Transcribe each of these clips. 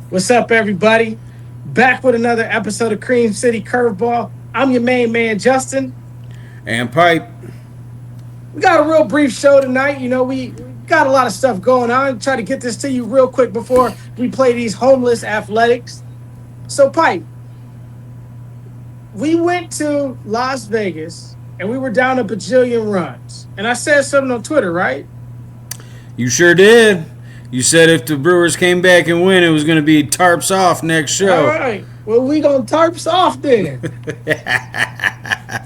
What's up, everybody? Back with another episode of Cream City Curveball. I'm your main man, Justin. And pipe. We got a real brief show tonight. We got a lot of stuff going on. Try to get this to you real quick before we play these homeless athletics. So, Pipe, we went to Las Vegas and we were down a bajillion runs. And I said something on Twitter, right? You sure did. You said if the Brewers came back and win, it was going to be Tarps off next All show. right. Well, we gonna tarps off then.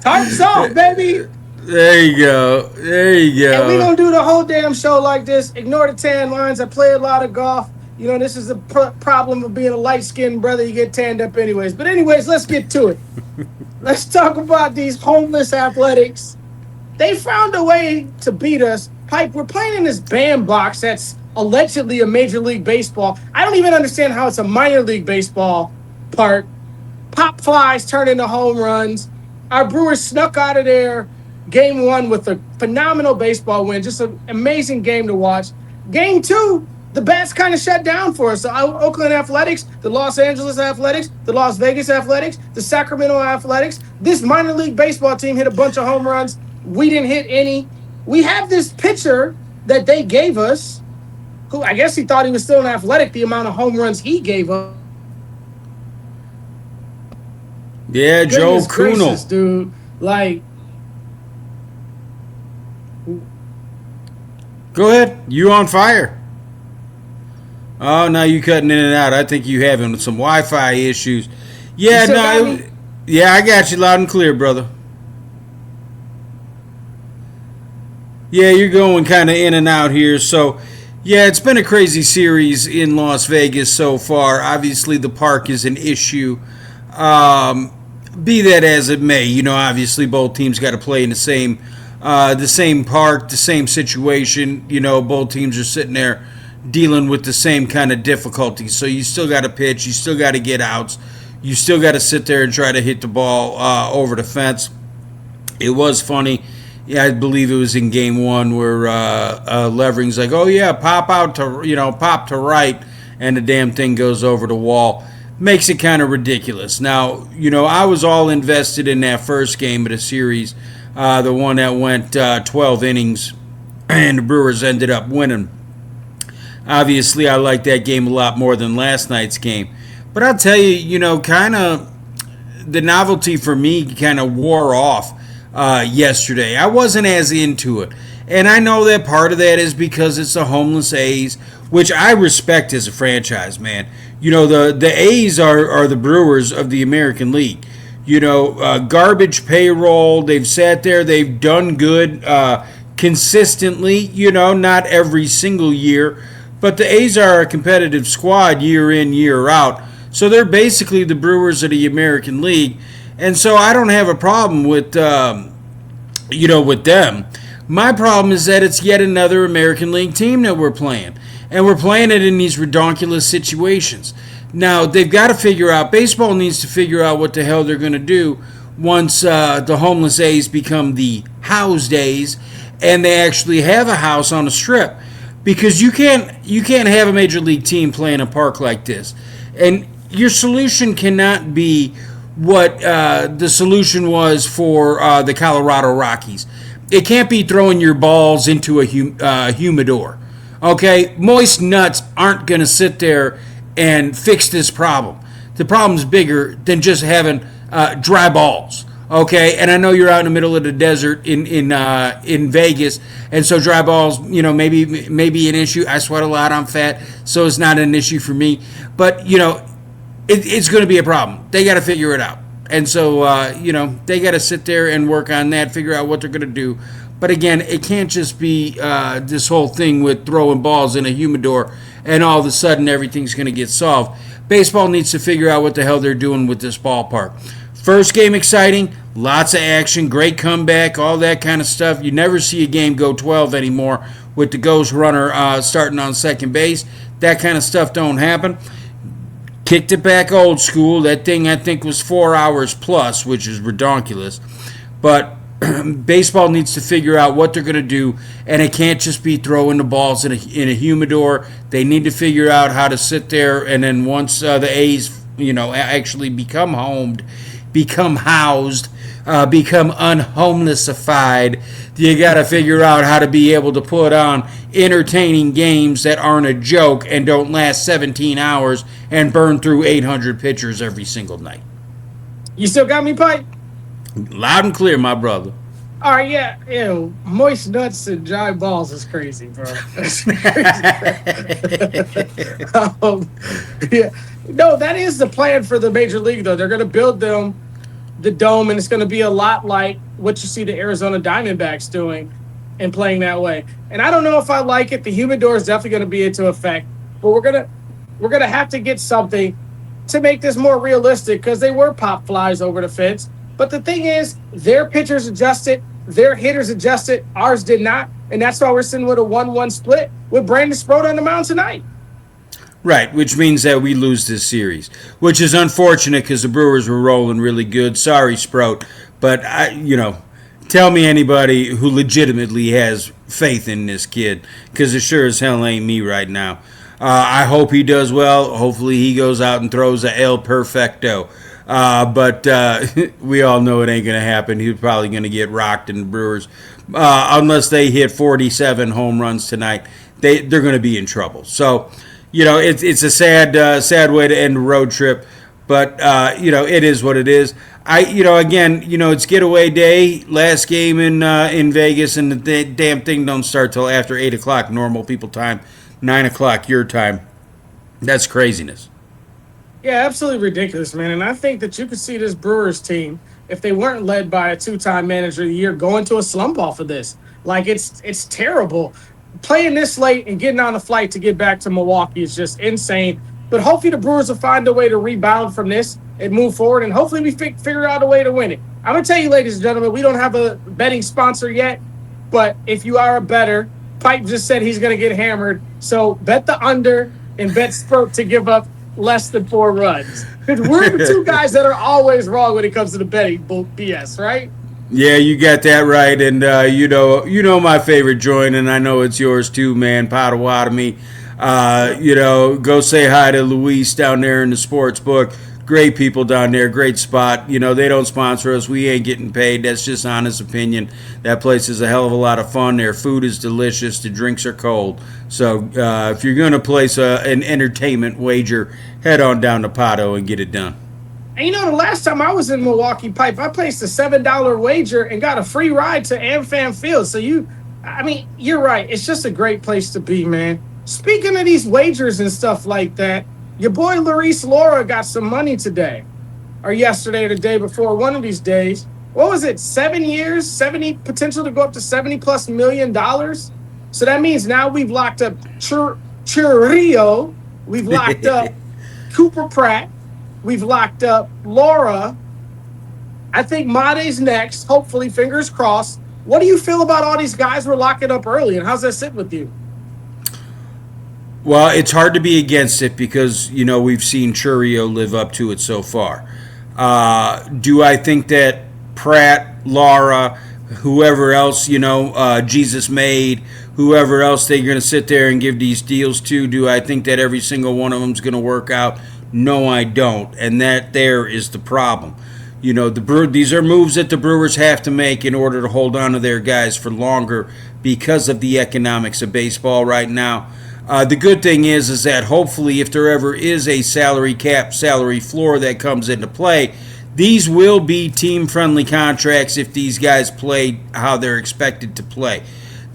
Tarps off, baby. There you go. There you And we go. gonna do the whole damn show like this. Ignore the tan lines. I play a lot of golf. This is the problem of being a light-skinned brother. You get tanned up anyways. But anyways, let's get to it. Let's talk about these homeless athletics. They found a way to beat us. Pipe, we're playing in this bandbox that's allegedly a Major League Baseball. I don't even understand how it's a minor league baseball part. Pop flies turn into home runs. Our Brewers snuck out of there game one with a phenomenal baseball win. Just an amazing game to watch. Game two, the bats kind of shut down for us. The Oakland Athletics, the Los Angeles Athletics, the Las Vegas Athletics, the Sacramento Athletics. This minor league baseball team hit a bunch of home runs. We didn't hit any. We have this pitcher that they gave us, who I guess he thought he was still an athletic, the amount of home runs he gave us. Yeah, Joe Goodness gracious, Kunal. dude. Go ahead. You on fire. Oh, now you cutting in and out. I think you having some Wi-Fi issues. Yeah, You still got me? yeah, I got you loud and clear, brother. Yeah, you're going kind of in and out here. So, yeah, it's been a crazy series in Las Vegas so far. Obviously, the park is an issue. Be that as it may, obviously both teams got to play in the same park, the same situation. Both teams are sitting there dealing with the same kind of difficulties. So you still got to pitch, you still got to get outs, you still got to sit there and try to hit the ball over the fence. It was funny. Yeah, I believe it was in game one where Levering's like, "Oh yeah, pop to right," and the damn thing goes over the wall. Makes it kind of ridiculous. Now, I was all invested in that first game of the series, the one that went 12 innings, and the Brewers ended up winning. Obviously, I like that game a lot more than last night's game. But I'll tell you, kind of the novelty for me kind of wore off yesterday. I wasn't as into it. And I know that part of that is because it's the homeless A's, which I respect as a franchise, man. The A's are the Brewers of the American League. Garbage payroll. They've sat there. They've done good consistently, not every single year. But the A's are a competitive squad year in, year out. So they're basically the Brewers of the American League. And so I don't have a problem with, with them. My problem is that it's yet another American League team that we're playing. And we're playing it in these redonkulous situations. Now, they've got to figure out, baseball needs to figure out what the hell they're going to do once the homeless A's become the housed A's and they actually have a house on a strip. Because you can't have a major league team play in a park like this. And your solution cannot be what the solution was for the Colorado Rockies. It can't be throwing your balls into a humidor. Okay? Moist nuts aren't going to sit there and fix this problem. The problem's bigger than just having dry balls. Okay, and I know you're out in the middle of the desert in Vegas, and so dry balls, maybe an issue. I sweat a lot. I'm fat, so it's not an issue for me. But it's going to be a problem. They got to figure it out, and so they got to sit there and work on that, figure out what they're going to do. But again, it can't just be this whole thing with throwing balls in a humidor, and all of a sudden everything's going to get solved. Baseball needs to figure out what the hell they're doing with this ballpark. First game exciting, lots of action, great comeback, all that kind of stuff. You never see a game go 12 anymore with the ghost runner starting on second base. That kind of stuff don't happen. Kicked it back old school. That thing I think was 4 hours plus, which is redonkulous. But baseball needs to figure out what they're going to do, and it can't just be throwing the balls in a humidor. They need to figure out how to sit there, and then once the A's, actually become housed, become unhomelessified, you got to figure out how to be able to put on entertaining games that aren't a joke and don't last 17 hours and burn through 800 pitchers every single night. You still got me, Pipe? Loud and clear, my brother. All right, yeah. Moist nuts and dry balls is crazy, bro. That's crazy. Yeah. No, that is the plan for the Major League, though. They're going to build the dome, and it's going to be a lot like what you see the Arizona Diamondbacks doing and playing that way. And I don't know if I like it. The humidor is definitely going to be into effect, but we're gonna have to get something to make this more realistic because they were pop flies over the fence. But the thing is, their pitchers adjusted, their hitters adjusted, ours did not, and that's why we're sitting with a 1-1 split with Brandon Sproat on the mound tonight. Right, which means that we lose this series, which is unfortunate because the Brewers were rolling really good. Sorry, Sprout, but tell me anybody who legitimately has faith in this kid, because it sure as hell ain't me right now. I hope he does well. Hopefully he goes out and throws a El Perfecto. But we all know it ain't going to happen. He's probably going to get rocked in the Brewers. Unless they hit 47 home runs tonight, they're going to be in trouble. So, it's a sad way to end a road trip. But, it is what it is. It's getaway day, last game in Vegas, and the damn thing don't start till after 8 o'clock normal people time, 9 o'clock your time. That's craziness. Yeah, absolutely ridiculous, man. And I think that you could see this Brewers team, if they weren't led by a two-time manager of the year, going to a slump off of this. Like, it's terrible. Playing this late and getting on a flight to get back to Milwaukee is just insane. But hopefully the Brewers will find a way to rebound from this and move forward, and hopefully we figure out a way to win it. I'm going to tell you, ladies and gentlemen, we don't have a betting sponsor yet, but if you are a bettor, Pipe just said he's going to get hammered. So bet the under and bet Sproat to give up less than 4 runs. We're the two guys that are always wrong when it comes to the betting BS, right? Yeah, you got that right, and you know my favorite joint, and I know it's yours too, man. Potawatomi. Go say hi to Luis down there in the sports book. Great people down there, great spot. They don't sponsor us. We ain't getting paid. That's just honest opinion. That place is a hell of a lot of fun. Their food is delicious. The drinks are cold. So if you're going to place an entertainment wager, head on down to Pato and get it done. And the last time I was in Milwaukee, Pipe, I placed a $7 wager and got a free ride to AmFam Field. So you're right. It's just a great place to be, man. Speaking of these wagers and stuff like that, your boy Lara got some money today, or yesterday or the day before, one of these days. What was it, 7 years, potential to go up to $70+ million? So that means now we've locked up Churrillo, we've locked up Cooper Pratt, we've locked up Lara. I think Made's next, hopefully, fingers crossed. What do you feel about all these guys we're locking up early, and how's that sit with you? Well, it's hard to be against it because, we've seen Churrillo live up to it so far. Do I think that Pratt, Lara, whoever else, Jesus made, whoever else they're going to sit there and give these deals to, do I think that every single one of them is going to work out? No, I don't. And that there is the problem. These are moves that the Brewers have to make in order to hold on to their guys for longer because of the economics of baseball right now. The good thing is that hopefully if there ever is a salary cap, salary floor that comes into play, these will be team-friendly contracts if these guys play how they're expected to play.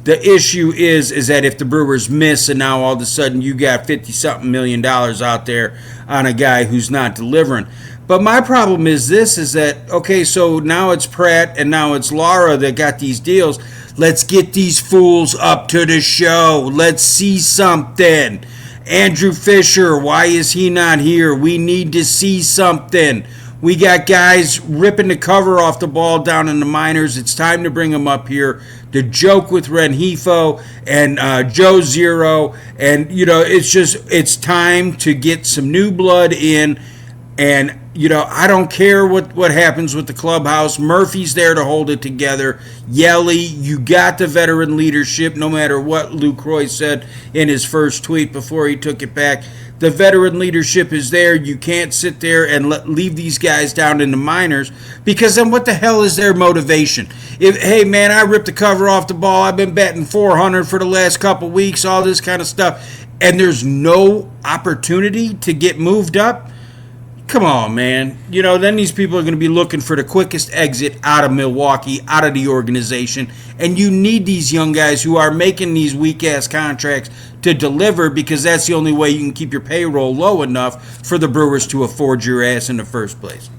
The issue is that if the Brewers miss and now all of a sudden you got $50-something million out there on a guy who's not delivering. But my problem is that, okay, so now it's Pratt and now it's Lara that got these deals. Let's get these fools up to the show. Let's see something. Andrew Fisher, why is he not here? We need to see something. We got guys ripping the cover off the ball down in the minors. It's time to bring them up here to joke with Rengifo and Joe Zero. And, it's time to get some new blood in. And, I don't care what happens with the clubhouse. Murphy's there to hold it together. Yelly, you got the veteran leadership, no matter what Lou Croy said in his first tweet before he took it back. The veteran leadership is there. You can't sit there and leave these guys down in the minors, because then what the hell is their motivation? Hey, man, I ripped the cover off the ball. I've been batting 400 for the last couple weeks, all this kind of stuff, and there's no opportunity to get moved up. Come on, man. Then these people are going to be looking for the quickest exit out of Milwaukee, out of the organization. And you need these young guys who are making these weak-ass contracts to deliver, because that's the only way you can keep your payroll low enough for the Brewers to afford your ass in the first place.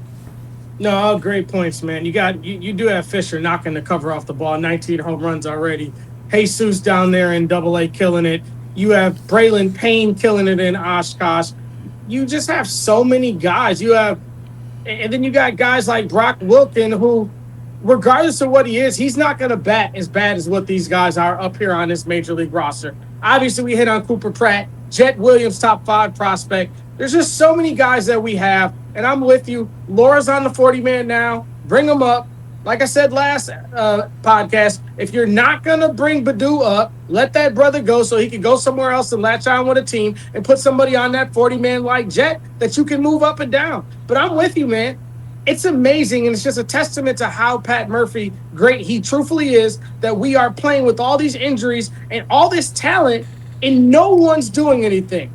No, all great points, man. You do have Fisher knocking the cover off the ball, 19 home runs already. Jesus down there in Double-A killing it. You have Braylon Payne killing it in Oshkosh. You just have so many guys. And then you got guys like Brock Wilken, who, regardless of what he is, he's not going to bat as bad as what these guys are up here on this major league roster. Obviously, we hit on Cooper Pratt, Jet Williams, top 5 prospect. There's just so many guys that we have, and I'm with you. Laura's on the 40-man now. Bring them up. Like I said last podcast, if you're not going to bring Badu up, let that brother go so he can go somewhere else and latch on with a team and put somebody on that 40-man like Jet that you can move up and down. But I'm with you, man. It's amazing, and it's just a testament to how Pat Murphy, great he truthfully is, that we are playing with all these injuries and all this talent, and no one's doing anything.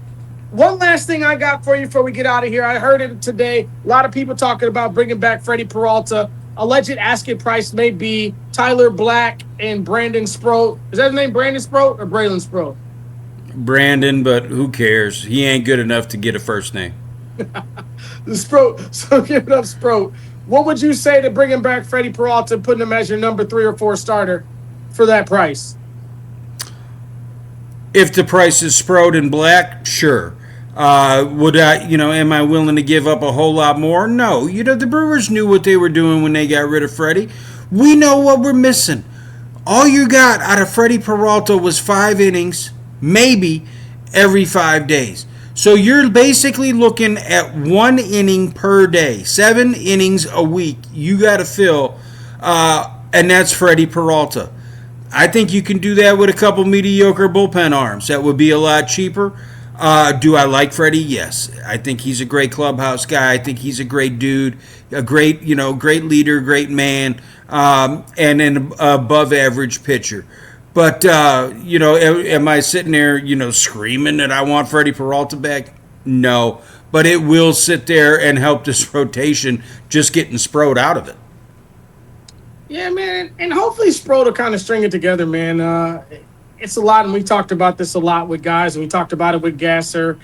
One last thing I got for you before we get out of here. I heard it today. A lot of people talking about bringing back Freddie Peralta. Alleged asking price may be Tyler Black and Brandon Sproat. Is that his name, Brandon Sproat or Braylon Sproat? Brandon, but who cares? He ain't good enough to get a first name. The Sproat. So give it up, Sproat. What would you say to bringing back Freddie Peralta and putting him as your number 3 or 4 starter for that price? If the price is Sproat and Black, sure. Would I, am I willing to give up a whole lot more? No. The Brewers knew what they were doing when they got rid of Freddie. We know what we're missing. All you got out of Freddie Peralta was 5 innings, maybe every 5 days. So you're basically looking at 1 inning per day, 7 innings a week you got to fill, and that's Freddie Peralta. I think you can do that with a couple mediocre bullpen arms. That would be a lot cheaper. Do I like Freddie? Yes. I think he's a great clubhouse guy. I think he's a great dude, a great leader, great man, and an above average pitcher. But, am I sitting there, screaming that I want Freddie Peralta back? No. But it will sit there and help this rotation just getting Sproat out of it. Yeah, man. And hopefully Sproat will kind of string it together, man. It's a lot, and we talked about this a lot with guys, and we talked about it with Gasser.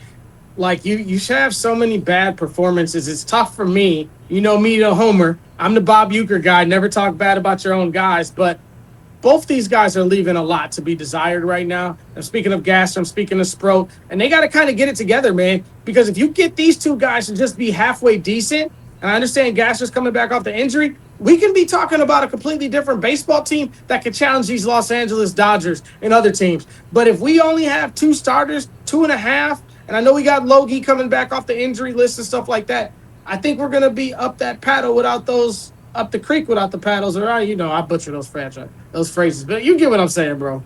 Like, you should have so many bad performances. It's tough for me. Me, the homer. I'm the Bob Uecker guy. Never talk bad about your own guys. But both these guys are leaving a lot to be desired right now. I'm speaking of Gasser. I'm speaking of Sproat. And they got to kind of get it together, man. Because if you get these 2 guys to just be halfway decent, and I understand Gasser's coming back off the injury, we can be talking about a completely different baseball team that can challenge these Los Angeles Dodgers and other teams. But if we only have 2 starters, 2.5, and I know we got Logie coming back off the injury list and stuff like that, I think we're going to be up that paddle without those, up the creek without the paddles. Or, I butcher those phrases. But you get what I'm saying, bro.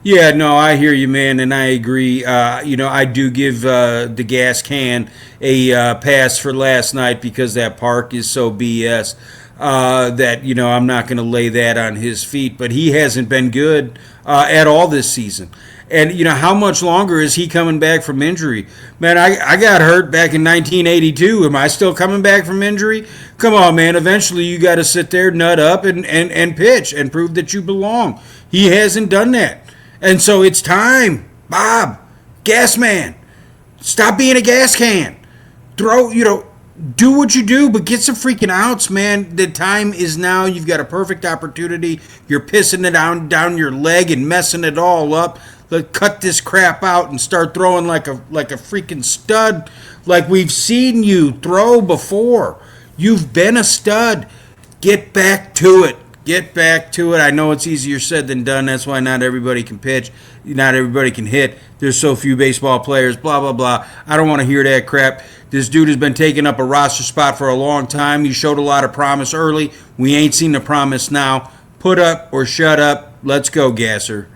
Yeah, no, I hear you, man, and I agree. I do give the gas can a pass for last night because that park is so BS. That, I'm not going to lay that on his feet. But he hasn't been good at all this season. And, how much longer is he coming back from injury? Man, I got hurt back in 1982. Am I still coming back from injury? Come on, man. Eventually you got to sit there, nut up, and pitch and prove that you belong. He hasn't done that. And so it's time, Bob, gas man. Stop being a gas can. Do what you do, but get some freaking outs, man. The time is now. You've got a perfect opportunity. You're pissing it down your leg and messing it all up. Let's cut this crap out and start throwing like a freaking stud, like we've seen you throw before. You've been a stud. Get back to it. Get back to it. I know it's easier said than done. That's why not everybody can pitch. Not everybody can hit. There's so few baseball players, blah, blah, blah. I don't want to hear that crap. This dude has been taking up a roster spot for a long time. He showed a lot of promise early. We ain't seen the promise now. Put up or shut up. Let's go, Gasser.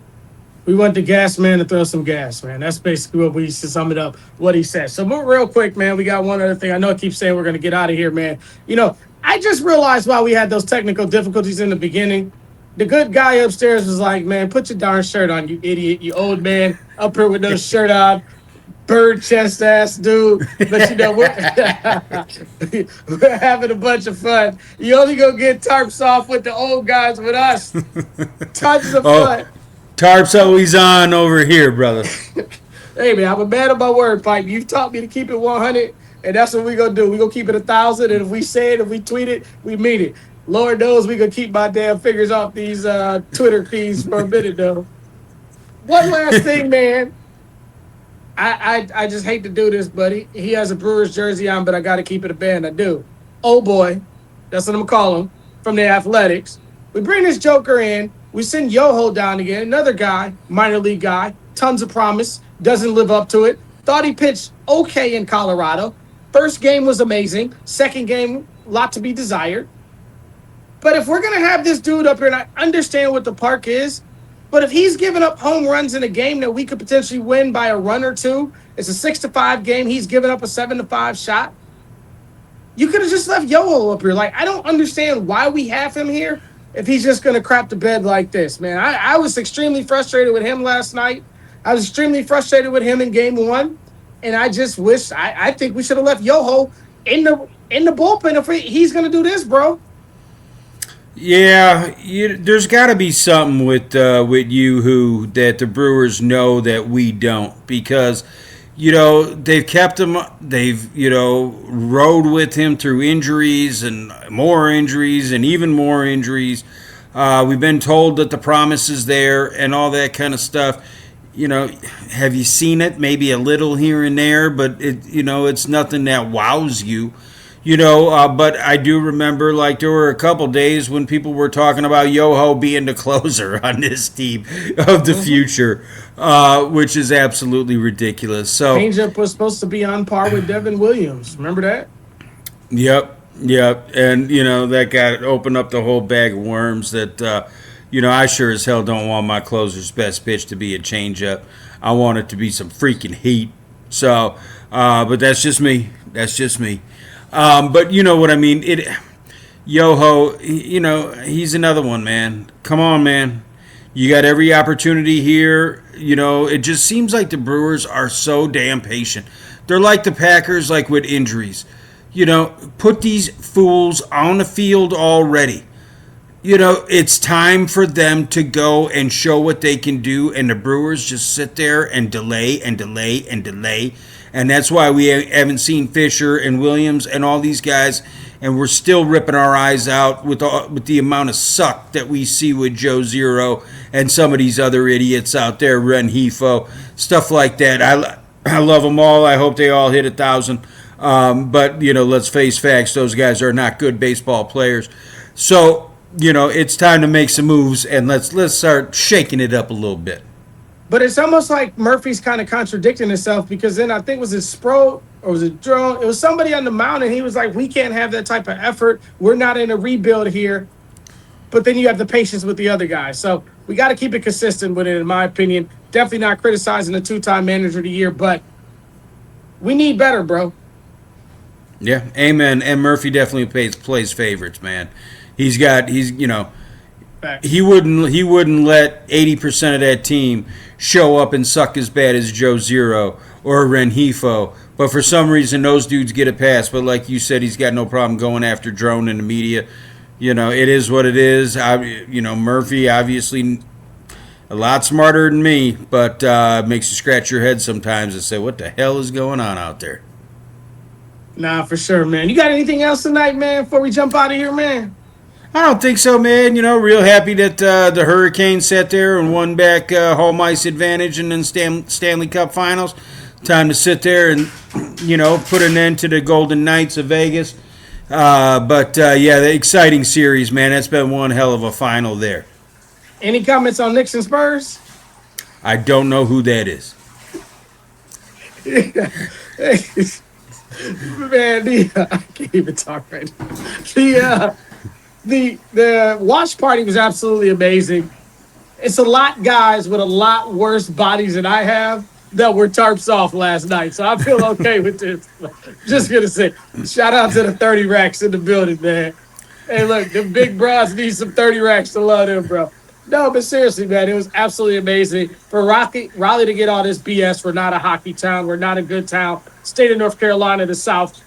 We want the gas man to throw some gas, man. That's basically what we used to sum it up, what he said. So real quick, man, we got one other thing. I know I keep saying we're going to get out of here, man. I just realized why we had those technical difficulties in the beginning. The good guy upstairs was like, man, put your darn shirt on, you idiot, you old man, up here with no shirt on. Bird chest ass dude. But we're having a bunch of fun. You only go get Tarps off with the old guys with us. Tons of fun. Tarps always on over here, brother. Hey, man, I'm a man of my word, Pipe. You've taught me to keep it 100, and that's what we're going to do. We're going to keep it 1,000, and if we say it, if we tweet it, we mean it. Lord knows we're going to keep my damn fingers off these Twitter feeds for a minute, though. One last thing, man. I just hate to do this, buddy. He has a Brewers jersey on, but I got to keep it a band. I do. Oh, boy. That's what I'm going to call him, from the Athletics. We bring this joker in. We send Yoho down again, another guy, minor league guy, tons of promise, doesn't live up to it. Thought he pitched okay in Colorado. First game was amazing. Second game, a lot to be desired. But if we're going to have this dude up here, and I understand what the park is, but if he's giving up home runs in a game that we could potentially win by a run or two, it's a 6-5 game, he's giving up a 7-5 shot, you could have just left Yoho up here. Like, I don't understand why we have him here if he's just going to crap the bed like this, man. I was extremely frustrated with him last night. I was extremely frustrated with him in game one. And I just wish, I think we should have left Yoho in the bullpen if he's going to do this, bro. Yeah, there's got to be something with you that the Brewers know that we don't, because they've kept him, they've rode with him through injuries and more injuries and even more injuries. We've been told that the promise is there and all that kind of stuff. Have you seen it? Maybe a little here and there, but it's nothing that wows you. But I do remember, like, there were a couple days when people were talking about Yoho being the closer on this team of the future, which is absolutely ridiculous. So Changeup was supposed to be on par with Devin Williams. Remember that? Yep. And, that got opened up the whole bag of worms that, I sure as hell don't want my closer's best pitch to be a changeup. I want it to be some freaking heat. So, but that's just me. But you know what I mean. Yoho, he's another one, man. Come on, man. You got every opportunity here. It just seems like the Brewers are so damn patient. They're like the Packers, like with injuries. Put these fools on the field already. It's time for them to go and show what they can do, and the Brewers just sit there and delay and delay and delay. And that's why we haven't seen Fisher and Williams and all these guys, and we're still ripping our eyes out with the amount of suck that we see with Joe Zero and some of these other idiots out there, Renhefo, stuff like that. I love them all. I hope they all hit 1,000. But, let's face facts. Those guys are not good baseball players. So, it's time to make some moves, and let's start shaking it up a little bit. But it's almost like Murphy's kind of contradicting himself, because then I think was it Sproat or was it Drone? It was somebody on the mound, and he was like, we can't have that type of effort. We're not in a rebuild here. But then you have the patience with the other guys. So we got to keep it consistent with it, in my opinion. Definitely not criticizing the two-time manager of the year, but we need better, bro. Yeah, amen. And Murphy definitely plays favorites, man. He wouldn't let 80% of that team show up and suck as bad as Joe Zero or Renhefo. But for some reason, those dudes get a pass. But like you said, he's got no problem going after Drone in the media. It is what it is. Murphy, obviously, a lot smarter than me, but makes you scratch your head sometimes and say, what the hell is going on out there? Nah, for sure, man. You got anything else tonight, man, before we jump out of here, man? I don't think so, man. Real happy that the Hurricanes sat there and won back home ice advantage and then Stanley Cup Finals. Time to sit there and, put an end to the Golden Knights of Vegas Yeah, the exciting series, man. That's been one hell of a final there. Any comments on Knicks and Spurs? I don't know who that is. Man, I can't even talk right now. The watch party was absolutely amazing. It's a lot guys with a lot worse bodies than I have that were tarps off last night. So I feel okay with this. Just gonna say, shout out to the 30 racks in the building, man. Hey, look, the big bros need some 30 racks to love them, bro. No, but seriously, man, it was absolutely amazing for Raleigh to get all this BS. We're not a hockey town. We're not a good town. State of North Carolina, the South.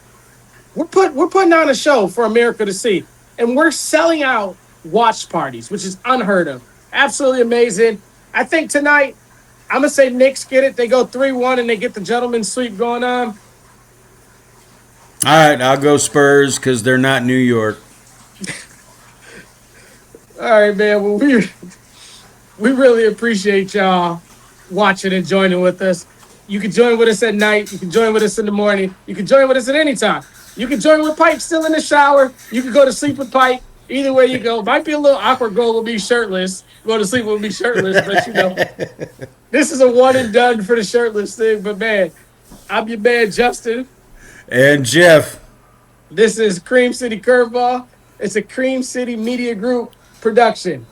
We're putting on a show for America to see, and we're selling out watch parties, which is unheard of. Absolutely amazing. I think tonight I'm gonna say Knicks get it. They go 3-1 and they get the gentleman's sweep going on. All right, I'll go Spurs because they're not New York. All right, man. Well, we really appreciate y'all watching and joining with us. You can join with us at night. You can join with us in the morning. You can join with us at any time. You can join with Pipe still in the shower. You can go to sleep with Pipe. Either way you go. Might be a little awkward going with me shirtless. Go to sleep with me shirtless, but this is a one and done for the shirtless thing. But man, I'm your man, Justin. And Jeff. This is Cream City Curveball. It's a Cream City Media Group production.